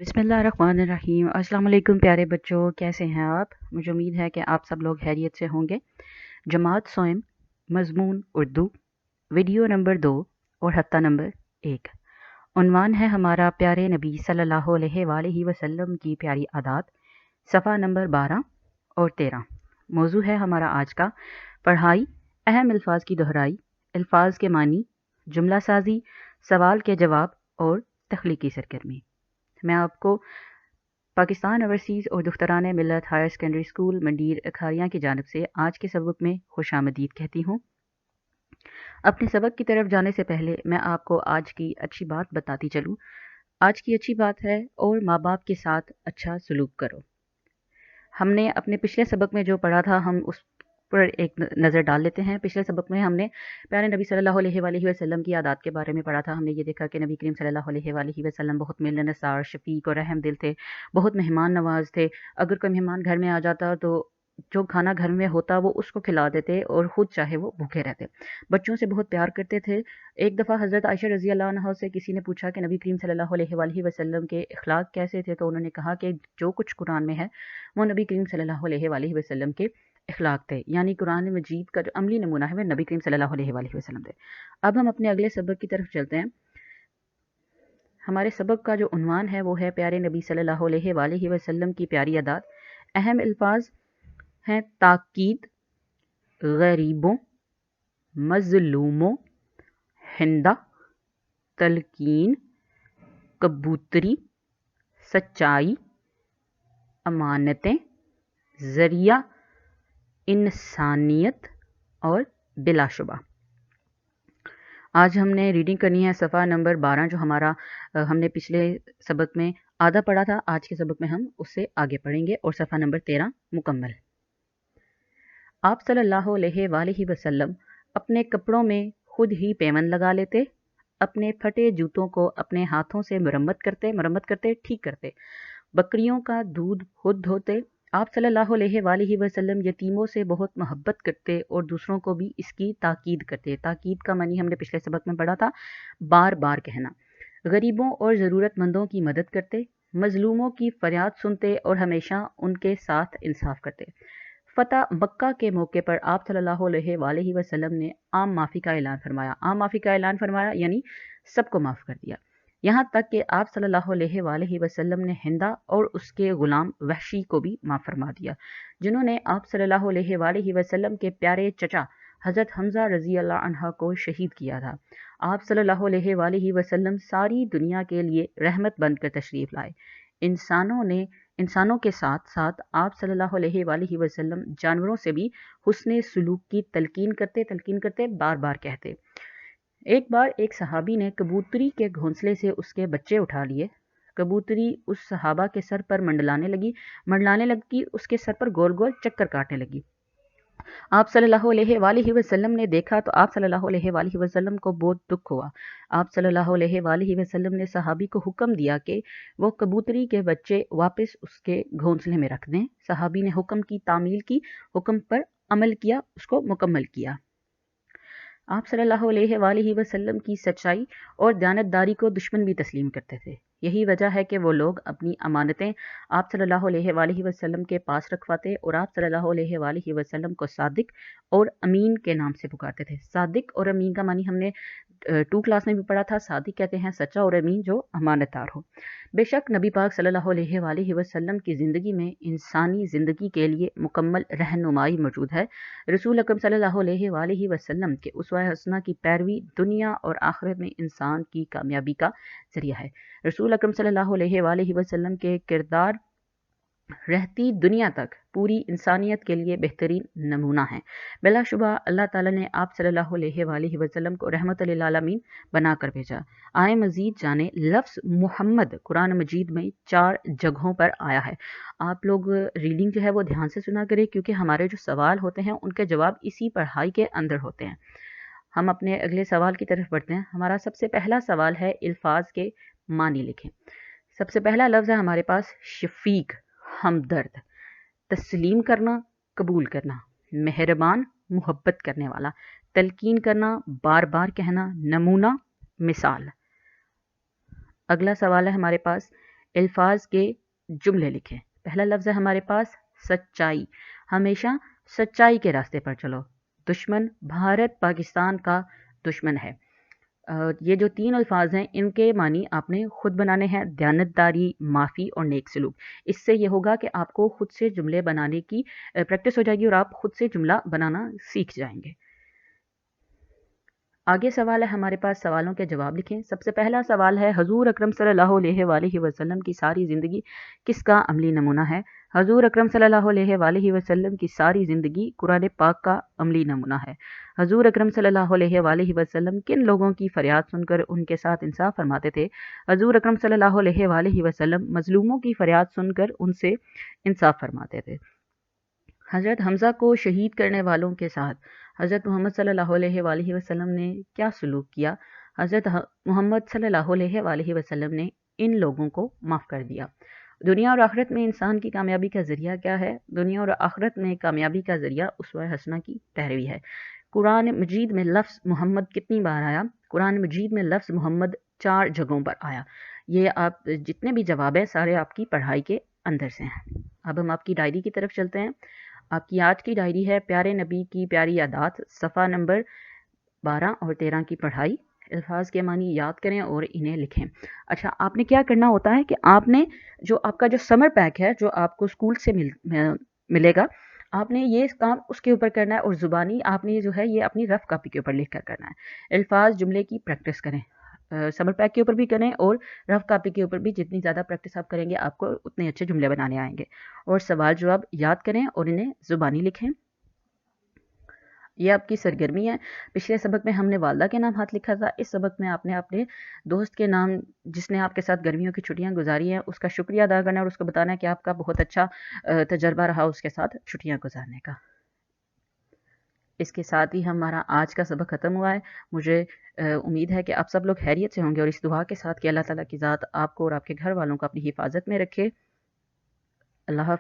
बिस्मिल्लाहिर्रहमानिर्रहीम। अस्सलाम वालेकुम प्यारे बच्चों, कैसे हैं आप? मुझे उम्मीद है कि आप सब लोग खैरियत से होंगे। जमात सोएम, मज़मून उर्दू, वीडियो नंबर 2 और हफ्ता नंबर 1। उन्वान है हमारा प्यारे नबी सल्लल्लाहु अलैहि वसल्लम की प्यारी आदात, सफ़ा नंबर 12 और 13। मौजू है हमारा आज का पढ़ाई, अहम अल्फाज की दोहराई, अल्फाज के मानी, जुमला साजी, सवाल के जवाब और तख्लीकी सरगर्मी। मैं आपको पाकिस्तान ओवरसीज़ और दुख्तरान मिल्लत हायर सेकेंडरी स्कूल मंडीर अखारियाँ की जानिब से आज के सबक में खुशामदीद कहती हूँ। अपने सबक की तरफ जाने से पहले मैं आपको आज की अच्छी बात बताती चलूँ। आज की अच्छी बात है और माँ बाप के साथ अच्छा सलूक करो। हमने अपने पिछले सबक में जो पढ़ा था हम उस पर एक नज़र डाल लेते हैं। पिछले सबक में हमने प्यारे नबी सल्लल्लाहु अलैहि वसल्लम की आदात के बारे में पढ़ा था। हमने ये देखा कि नबी करीम सल्लल्लाहु अलैहि वसल्लम बहुत मिलनसार, शफीक और रहम दिल थे, बहुत मेहमान नवाज थे। अगर कोई मेहमान घर में आ जाता तो जो खाना घर में होता वो उसको खिला देते और ख़ुद चाहे वो भूखे रहते। बच्चों से बहुत प्यार करते थे। एक दफ़ा हज़रत आयशा रज़ी अल्लाह अन्हा से किसी ने पूछा कि नबी करीम सल्लल्लाहु अलैहि वसल्लम के अखलाक कैसे थे, तो उन्होंने कहा कि जो कुछ कुरान में है वो नबी करीम सल्लल्लाहु अलैहि वसल्लम के अखलाक थे, यानी कुरान मजीद का जो अमली नमूना है वह नबी करीम सल्लल्लाहु अलैहि वसल्लम थे। अब हम अपने अगले सबक की तरफ चलते हैं। हमारे सबक का जो उन्वान है वो है प्यारे नबी सल्लल्लाहु अलैहि वसल्लम की प्यारी आदात। अहम अल्फाज हैं ताकीद, गरीबों, मज़लूमों, हिंदा, तलकीन, कबूतरी, सच्चाई, अमानतें, ज़रिया, इंसानियत और बिलाशुबा। आज हमने रीडिंग करनी है सफ़ा नंबर 12, जो हमारा हमने पिछले सबक में आधा पढ़ा था। आज के सबक में हम उससे आगे पढ़ेंगे और सफ़ा नंबर 13 मुकम्मल। आप सल्लल्लाहु अलैहि वसल्लम अपने कपड़ों में खुद ही पेवंद लगा लेते, अपने फटे जूतों को अपने हाथों से मरम्मत करते, ठीक करते, बकरियों का दूध खुद धोते। आप सल्लल्लाहु अलैहि वसल्लम यतीमों से बहुत मोहब्बत करते और दूसरों को भी इसकी ताकीद करते। ताकीद का मानी हमने पिछले सबक में पढ़ा था, बार बार कहना। गरीबों और ज़रूरतमंदों की मदद करते, मजलूमों की फरियाद सुनते और हमेशा उनके साथ इंसाफ करते। फ़तह मक्का के मौके पर आप सल्लल्लाहु अलैहि वसल्लम ने आम माफ़ी का ऐलान फरमाया, यानी सबको माफ़ कर दिया। यहाँ तक कि आप सल्लल्लाहु अलैहि वसल्लम ने हिंदा और उसके ग़ुलाम वहशी को भी माफ़ फरमा दिया, जिन्होंने आप सल्लल्लाहु अलैहि वसल्लम के प्यारे चचा हज़रत हमज़ा रज़ी अल्लाह अन्हा को शहीद किया था। आप सल्लल्लाहु अलैहि वसल्लम सारी दुनिया के लिए रहमत बनकर तशरीफ़ लाए। इंसानों के साथ साथ आप सल्लल्लाहु अलैहि वसल्लम जानवरों से भी हुस्ने सुलूक की तलकीन करते, बार बार कहते। एक बार एक सहाबी ने कबूतरी के घोंसले से उसके बच्चे उठा लिए। कबूतरी उस सहाबा के सर पर मंडलाने लगी, उसके सर पर गोल गोल चक्कर काटने लगी। आप सल्लल्लाहु अलैहि वसल्लम ने देखा तो आप सल्लल्लाहु अलैहि वसल्लम को बहुत दुख हुआ। आप सल्लल्लाहु अलैहि वसल्लम ने सहाबी को हुक्म दिया कि वो कबूतरी के बच्चे वापस उसके घोंसले में रख दें। सहाबी ने हुक्म की तामील की, हुक्म पर अमल किया, उसको मुकम्मल किया। आप सल्लल्लाहु अलैहि वसल्लम की सच्चाई और दयानतदारी को दुश्मन भी तस्लीम करते थे। यही वजह है कि वो लोग अपनी अमानतें आप सल्लल्लाहु अलैहि वसल्लम के पास रखवाते और आप सल्लल्लाहु अलैहि वसल्लम को सादिक और अमीन के नाम से पुकारते थे। सादिक और अमीन का मानी हमने 2 क्लास में भी पढ़ा था। सादिक कहते हैं सच्चा और अमीन जो अमानतदार हो। बेशक नबी पाक सल्लल्लाहु अलैहि वसल्लम की ज़िंदगी में इंसानी ज़िंदगी के लिए मुकम्मल रहनुमाई मौजूद है। रसूल अकरम सल्लल्लाहु अलैहि वसल्लम के उसवा हसना की पैरवी दुनिया और आखिरत में इंसान की कामयाबी का ज़रिया है। रसूल अकरम सल्लल्लाहु अलैहि वसल्लम के किरदार रहती दुनिया तक पूरी इंसानियत के लिए बेहतरीन नमूना है। बिलाशुबा अल्लाह ताला ने आप सल्लल्लाहु अलैहि वसल्लम को रहमतुल लिल आलमीन बनाकर भेजा। आए मज़ीद जाने लफ्ज़ मोहम्मद कुरान मजीद में 4 जगहों पर आया है। आप लोग रीडिंग जो है वो ध्यान से सुना करें, क्योंकि हमारे जो सवाल होते हैं उनके जवाब इसी पढ़ाई के अंदर होते हैं। हम अपने अगले सवाल की तरफ बढ़ते हैं। हमारा सबसे पहला सवाल है अल्फाज के मानी लिखें। सबसे पहला लफ्ज़ है हमारे पास शफीक, हमदर्द, तस्लीम करना, कबूल करना, मेहरबान, मोहब्बत करने वाला, तलकीन करना, बार बार कहना, नमूना, मिसाल। अगला सवाल है हमारे पास الفاظ کے جملے لکھیں۔ پہلا لفظ ہے ہمارے پاس سچائی، ہمیشہ سچائی کے راستے پر چلو۔ دشمن، بھارت پاکستان کا دشمن ہے۔ یہ جو 3 الفاظ ہیں ان کے معنی آپ نے خود بنانے ہیں، دیانتداری، معافی اور نیک سلوک۔ اس سے یہ ہوگا کہ آپ کو خود سے جملے بنانے کی پریکٹس ہو جائے گی اور آپ خود سے جملہ بنانا سیکھ جائیں گے۔ آگے سوال ہے ہمارے پاس، سوالوں کے جواب لکھیں۔ سب سے پہلا سوال ہے، حضور اکرم صلی اللہ علیہ وآلہ وسلم کی ساری زندگی کس کا عملی نمونہ ہے؟ حضور اکرم صلی اللہ علیہ وآلہ وسلم کی ساری زندگی قرآن پاک کا عملی نمونہ ہے۔ حضور اکرم صلی اللہ علیہ وآلہ وسلم کن لوگوں کی فریاد سن کر ان کے ساتھ انصاف فرماتے تھے؟ حضور اکرم صلی اللہ علیہ وآلہ وسلم مظلوموں کی فریاد سن کر ان سے انصاف فرماتے تھے۔ حضرت حمزہ کو شہید کرنے والوں کے ساتھ حضرت محمد صلی اللہ علیہ وآلہ وسلم نے کیا سلوک کیا؟ حضرت محمد صلی اللہ علیہ وآلہ وسلم نے ان لوگوں کو معاف کر دیا۔ دنیا اور آخرت میں انسان کی کامیابی کا ذریعہ کیا ہے؟ دنیا اور آخرت میں کامیابی کا ذریعہ اسوہ حسنہ کی پیروی ہے۔ قرآن مجید میں لفظ محمد کتنی بار آیا؟ قرآن مجید میں لفظ محمد 4 جگہوں پر آیا۔ یہ آپ جتنے بھی جواب ہیں سارے آپ کی پڑھائی کے اندر سے ہیں۔ اب ہم آپ کی ڈائری کی طرف چلتے ہیں۔ آپ کی آج کی ڈائری ہے پیارے نبی کی پیاری یادات، صفحہ نمبر 12 اور 13 کی پڑھائی۔ الفاظ کے معنی یاد کریں اور انہیں لکھیں۔ اچھا، آپ نے کیا کرنا ہوتا ہے کہ آپ نے جو آپ کا جو سمر پیک ہے جو آپ کو اسکول سے ملے گا، آپ نے یہ کام اس کے اوپر کرنا ہے اور زبانی آپ نے جو ہے یہ اپنی رف کاپی کے اوپر لکھ کر کرنا ہے۔ الفاظ جملے کی پریکٹس کریں، سمر پیک کے اوپر بھی کریں اور رف کاپی کے اوپر بھی۔ جتنی زیادہ پریکٹس آپ کریں گے آپ کو اتنے اچھے جملے بنانے آئیں گے۔ اور سوال جواب یاد کریں اور انہیں زبانی لکھیں۔ یہ آپ کی سرگرمی ہے۔ پچھلے سبق میں ہم نے والدہ کے نام ہاتھ لکھا تھا، اس سبق میں آپ نے اپنے دوست کے نام جس نے آپ کے ساتھ گرمیوں کی چھٹیاں گزاری ہیں اس کا شکریہ ادا کرنا ہے اور اس کو بتانا ہے کہ آپ کا بہت اچھا تجربہ رہا اس کے ساتھ چھٹیاں گزارنے کا۔ اس کے ساتھ ہی ہمارا آج کا سبق ختم ہوا ہے۔ مجھے امید ہے کہ آپ سب لوگ خیریت سے ہوں گے اور اس دعا کے ساتھ کہ اللہ تعالیٰ کی ذات آپ کو اور آپ کے گھر والوں کو اپنی حفاظت میں رکھے۔ اللہ حافظ۔